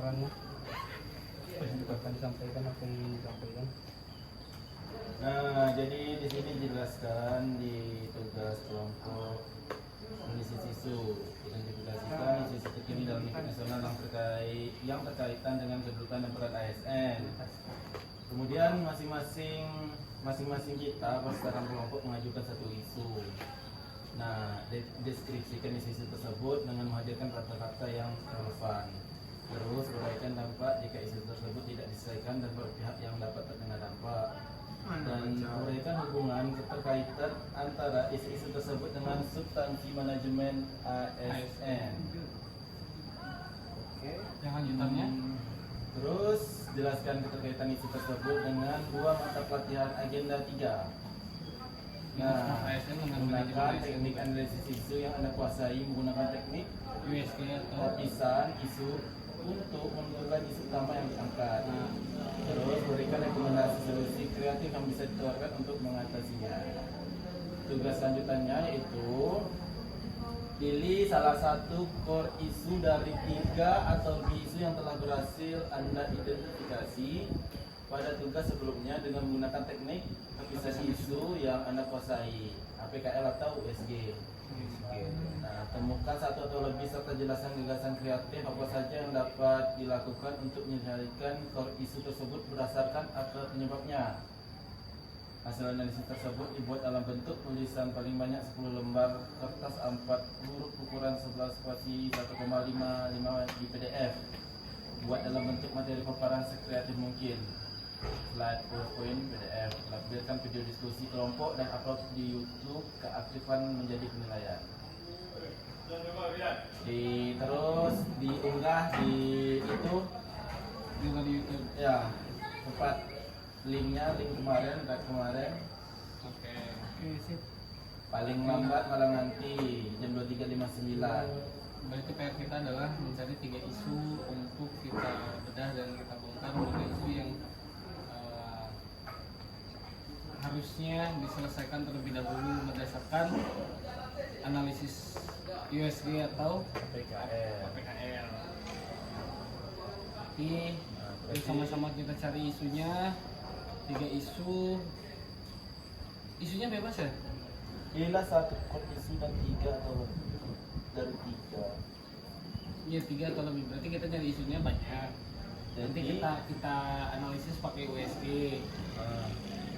pemaparannya akan disampaikan apa yang ingin disampaikan. Nah, jadi di sini dijelaskan di tugas kelompok analisis isu, identifikasikan isu-isu terkini dalam lingkup nasional yang berkaitan dengan kedudukan dan peran ASN. Kemudian masing-masing kita secara kelompok mengajukan satu isu. Nah, deskripsikan isu-isu tersebut dengan menghadirkan kata-kata yang relevan. Terus uraikan dampak jika isu tersebut tidak diselesaikan dan pihak yang dapat terkena dampak. Dan uraikan hubungan keterkaitan antara isu-isu tersebut dengan substansi manajemen ASN. Oke. Yang lanjutannya? Terus jelaskan keterkaitan isu tersebut dengan dua mata pelatihan agenda 3. Nah, menggunakan teknik analisis isu yang Anda kuasai menggunakan teknik USG atau lapisan isu untuk menentukan isu utama yang diangkat. Terus berikan rekomendasi solusi kreatif yang bisa ditawarkan untuk mengatasinya. Tugas selanjutnya yaitu pilih salah satu core isu dari 3 atau isu yang telah berhasil Anda identifikasi pada tugas sebelumnya dengan menggunakan teknik lapisan isu yang Anda kuasai, APKL atau USG. Nah, temukan satu atau lebih serta jelaskan gagasan kreatif apa saja yang dapat dilakukan untuk menyelesaikan core isu tersebut berdasarkan akar penyebabnya. Hasil analisis tersebut dibuat dalam bentuk tulisan paling banyak 10 lembar kertas A4 huruf ukuran 11 spasi 1,55 di PDF. Buat dalam bentuk materi paparan sekreatif mungkin. Slide PowerPoint PDF. Lampirkan video diskusi kelompok dan upload di YouTube. Keaktifan menjadi penilaian. Terus diunggah di itu juga di YouTube. ya, tempat linknya, link kemarin, Oke. Sip. paling lambat malam nanti jam 23.59. Berarti PR kita adalah mencari 3 isu untuk kita bedah dan kita bongkar mengenai isu yang harusnya diselesaikan terlebih dahulu berdasarkan analisis USG atau PKL. Jadi sama-sama kita cari isunya, 3 isu. Isunya bebas ya? Pilihlah satu core isu dan 3 atau lebih dari 3. Iya 3 atau lebih. Berarti kita cari isunya banyak. Nanti Jadi kita analisis pakai USG.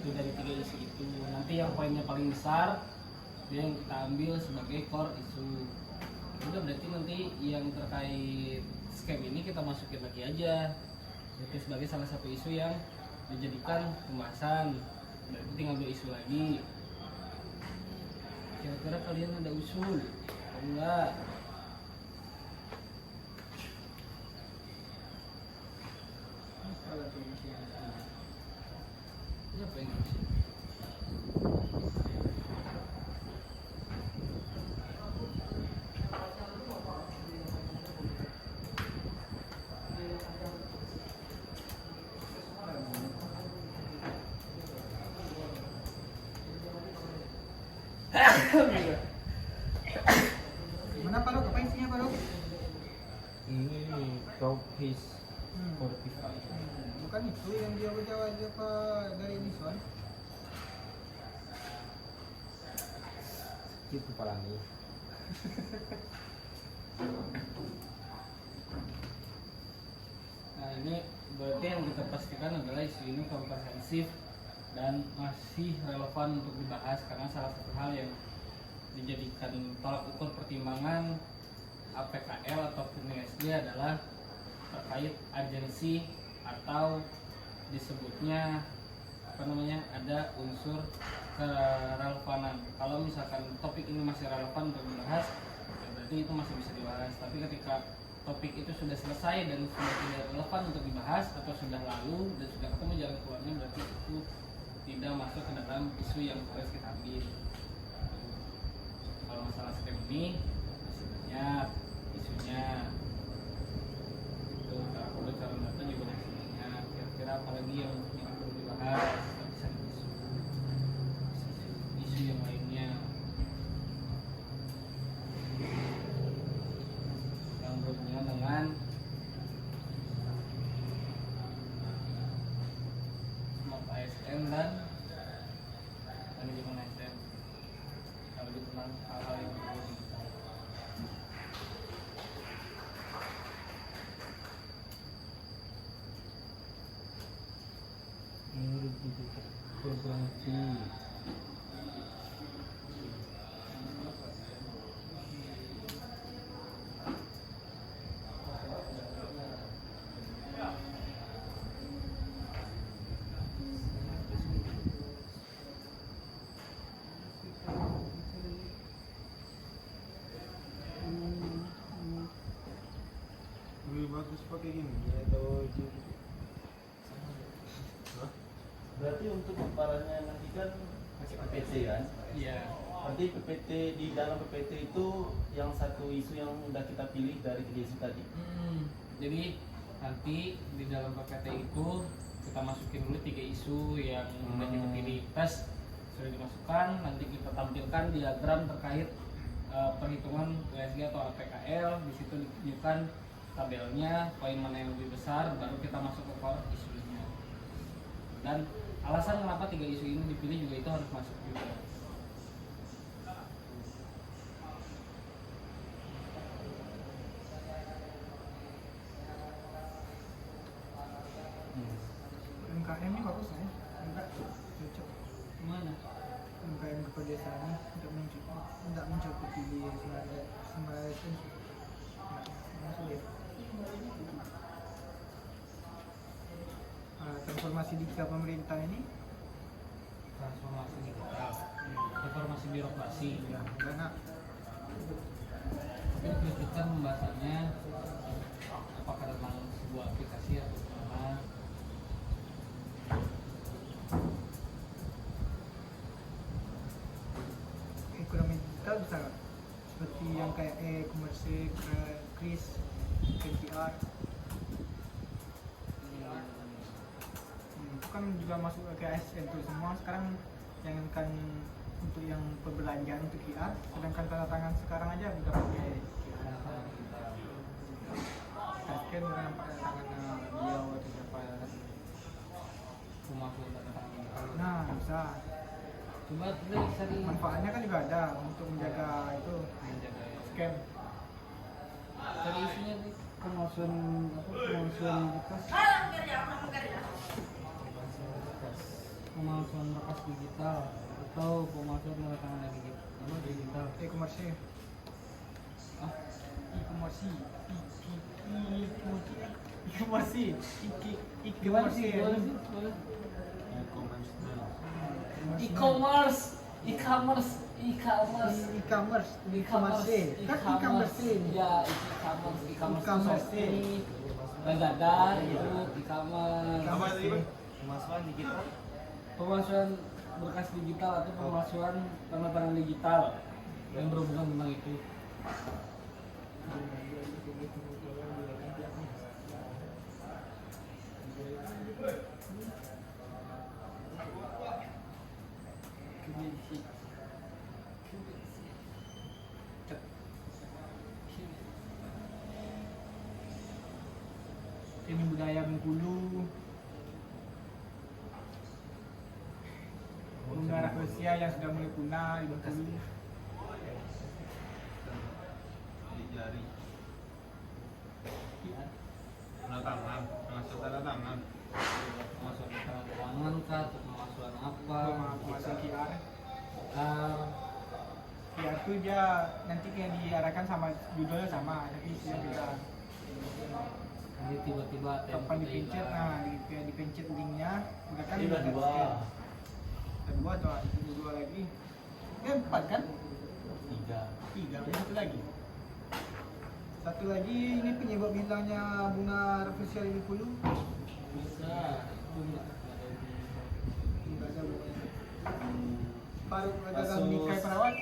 Itu dari 3 isu itu. Nanti yang poinnya paling besar dia yang kita ambil sebagai core isu. Udah berarti nanti yang terkait scam ini kita masukin lagi aja. Itu sebagai salah satu isu yang dijadikan pembahasan. Berarti tinggal 2 isu lagi. Kira-kira kalian ada usul atau enggak? Siapa yang usul? Mana Pak Dok? Apa isinya Pak Dok? ini Topis 45. Bukan itu yang dia jawab apa dari Edison? Itu Palani. Nah ini berarti yang kita pastikan adalah isu ini komprehensif dan masih relevan untuk dibahas karena salah satu hal yang dijadikan tolak ukur pertimbangan APKL atau USG adalah terkait agensi atau disebutnya ada unsur kerelevanan. Kalau misalkan topik ini masih relevan untuk dibahas, ya berarti itu masih bisa dibahas. Tapi ketika topik itu sudah selesai dan sudah tidak relevan untuk dibahas atau sudah lalu dan sudah ketemu jalan keluarnya, berarti itu tidak masuk ke dalam isu yang harus kita ambil. Kalau masalah scam ini masih banyak isunya. Itu cara pembocoran data juga masih banyak. Kira-kira apalagi yang perlu dibahas? Bisa isu yang lainnya. Yang berhubungan dengan Integrasi. Lebih bagus pakai gini atau Berarti untuk paparannya nanti kan masih PPT kan? Iya. Nanti PPT di dalam PPT itu yang satu isu yang udah kita pilih dari 3 isu tadi. Jadi nanti di dalam PPT itu kita masukin dulu 3 isu yang udah kita pilih. Tes sudah dimasukkan, nanti kita tampilkan diagram terkait perhitungan USG atau APKL. Di situ ditunjukkan tabelnya, poin mana yang lebih besar, baru kita masuk ke core isunya. Dan alasan kenapa 3 isu ini dipilih juga itu harus masuk juga. MKM ini bagus ya? Enggak cocok. Gimana? MKM kepedesaannya tidak mencakupi semua itu. Masuk deh. Transformasi digital pemerintah ini Transformasi digital, reformasi birokrasi. ya karena Terus kita membahasnya apakah tentang sebuah aplikasi atau gimana? ekonomi digital bisa nggak? Seperti yang kayak e-commerce, kris, KPR, itu kan juga masuk ke ASN tuh semua sekarang yang kan untuk yang perbelanjaan untuk QR, sedangkan tanda tangan sekarang aja udah pakai QR. Kita scan udah nampak tanda tangan beliau atau siapa. Pemasukan tentang Nah bisa. coba kita cari Manfaatnya kan juga ada untuk menjaga itu menjaga scam. cari isunya nih. Pemasukan pemasukan bekas. Pemasukan berkas digital atau pemasukan tanda tangan digital. E-commerce. Ah, E-commerce. E-commerce. gimana sih? Gimana sih? E-commerce, e-commerce, e-commerce, E-commerce. e-commerce, Kan e-commerce ini. ya e-commerce, e-commerce itu E-commerce. Shopee, Lazada itu e-commerce. Apa tadi, Bang? Pemasukan digital. Pemasukan berkas digital atau pemasukan tanda tangan digital yang berhubungan tentang itu. Ini budaya Bengkulu. Bunga rahasia yang sudah mulai punah di Bengkulu. Di jari. Tanda tangan, masuk tanda tangan. Pemasukan tanda tangan kah atau pemasukan apa? Masuk QR. Ah, QR itu dia nanti kayak diarahkan sama judulnya sama, tapi isinya beda. nanti tiba-tiba Kapan dipencet, nah kayak dipencet linknya, udah kan Ini udah bisa 2. scan. Ada 2 atau ada 2 lagi? 4 kan? 3, ada satu lagi. Satu lagi ini penyebab hilangnya bunga rafflesia di Bengkulu. bisa itu nggak ada di Enggak ada bunganya. Paruh dagang Kasus- bingkai perawat.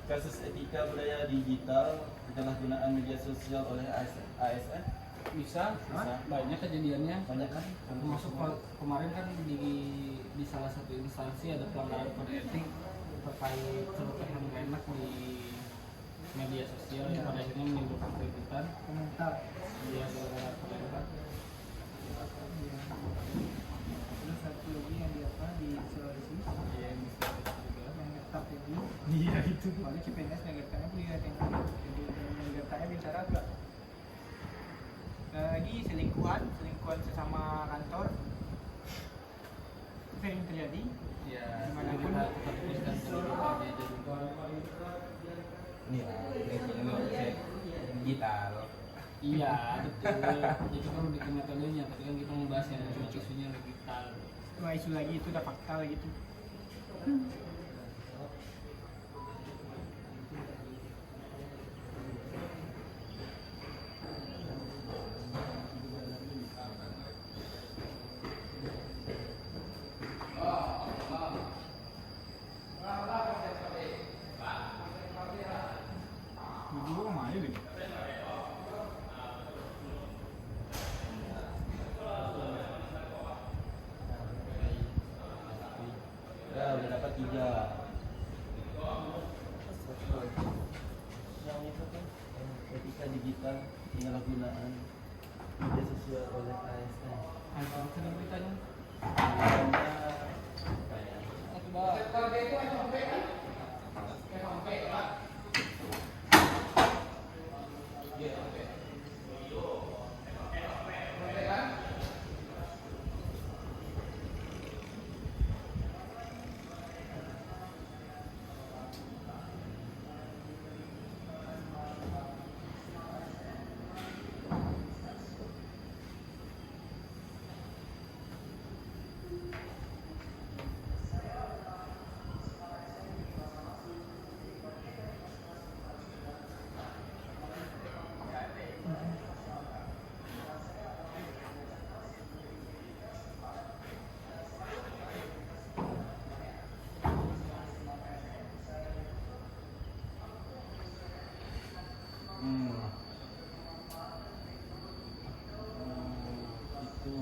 Kasus etika budaya digital penyalahgunaan media sosial oleh ASN. bisa Bisa. banyak kejadiannya. Banyak kan? Termasuk kemarin kan di salah satu instansi ada pelanggaran kode etik terkait celotehan nggak enak di media sosial yang pada akhirnya menimbulkan keributan. Komentar. Dia gara-gara komentar. Iya. Terus satu lagi yang di apa di Sulawesi Dia yang bisa juga. yang ngetap itu. Iya itu. Soalnya CPNS yang ngetapnya pun dia tengok. Jadi yang ngetapnya bicara juga. Lagi selingkuhan sesama kantor. survei yang terjadi. Ya, Dimanapun. kita fokuskan ke digitalnya aja dulu. Ini lah, digital. Iya, betul. Itu kan udah metodenya, tapi kan kita membahas yang isunya digital. Dua isu lagi itu udah fakta lah gitu. Dulu kemana gitu? Ya, udah dapat 3. Yang itu kan etika digital penyalahgunaan media sosial oleh ASN. Ada kan beritanya? Itu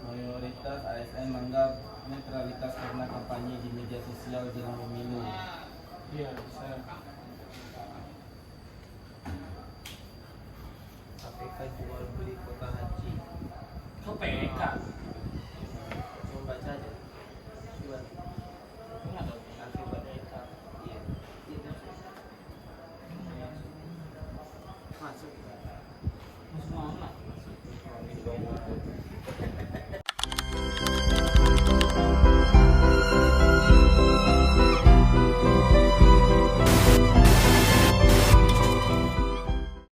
mayoritas ASN menganggap netralitas karena kampanye di media sosial jelang pemilu. Iya, bisa. KPK jual beli kota haji. KPK. Coba baca aja. Jual. Enggak tahu. Akibat mereka. Iya. Itu masuk. Masuk mana?